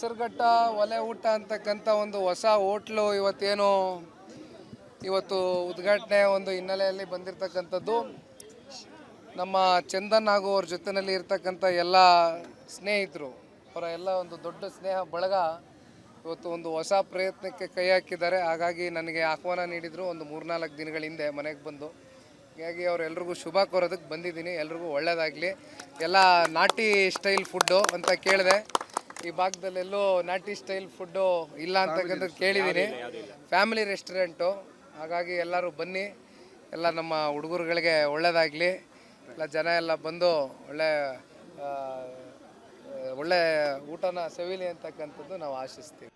ಹೆಸರುಘಟ್ಟ ಒಲೆ ಊಟ ಅಂತಕ್ಕಂಥ ಒಂದು ಹೊಸ ಹೋಟ್ಲು ಇವತ್ತು ಉದ್ಘಾಟನೆ ಒಂದು ಹಿನ್ನೆಲೆಯಲ್ಲಿ ಬಂದಿರತಕ್ಕಂಥದ್ದು. ನಮ್ಮ ಚಂದನ್ ಹಾಗೂ ಅವ್ರ ಜೊತೆಯಲ್ಲಿ ಇರ್ತಕ್ಕಂಥ ಎಲ್ಲ ಸ್ನೇಹಿತರು, ಅವರ ಎಲ್ಲ ಒಂದು ದೊಡ್ಡ ಸ್ನೇಹ ಬಳಗ ಇವತ್ತು ಒಂದು ಹೊಸ ಪ್ರಯತ್ನಕ್ಕೆ ಕೈ ಹಾಕಿದ್ದಾರೆ. ಹಾಗಾಗಿ ನನಗೆ ಆಹ್ವಾನ ನೀಡಿದರು ಒಂದು 3-4 ದಿನಗಳ ಹಿಂದೆ ಮನೆಗೆ ಬಂದು. ಹೀಗಾಗಿ ಅವರೆಲ್ರಿಗೂ ಶುಭ ಕೋರೋದಕ್ಕೆ ಬಂದಿದ್ದೀನಿ. ಎಲ್ರಿಗೂ ಒಳ್ಳೆಯದಾಗಲಿ. ಎಲ್ಲ ನಾಟಿ ಸ್ಟೈಲ್ ಫುಡ್ಡು ಅಂತ ಕೇಳಿದೆ. ಈ ಭಾಗದಲ್ಲೆಲ್ಲೂ ನಾಟಿ ಸ್ಟೈಲ್ ಫುಡ್ಡು ಇಲ್ಲ ಅಂತಕ್ಕಂಥದ್ದು ಕೇಳಿದ್ದೀನಿ. Family restaurant. ಹಾಗಾಗಿ ಎಲ್ಲರೂ ಬನ್ನಿ, ಎಲ್ಲ ನಮ್ಮ ಹುಡುಗರುಗಳಿಗೆ ಒಳ್ಳೆಯದಾಗಲಿ. ಎಲ್ಲ ಜನ ಎಲ್ಲ ಬಂದು ಒಳ್ಳೆ ಊಟನ ಸವಿಲಿ ಅಂತಕ್ಕಂಥದ್ದು ನಾವು ಆಶಿಸ್ತೀವಿ.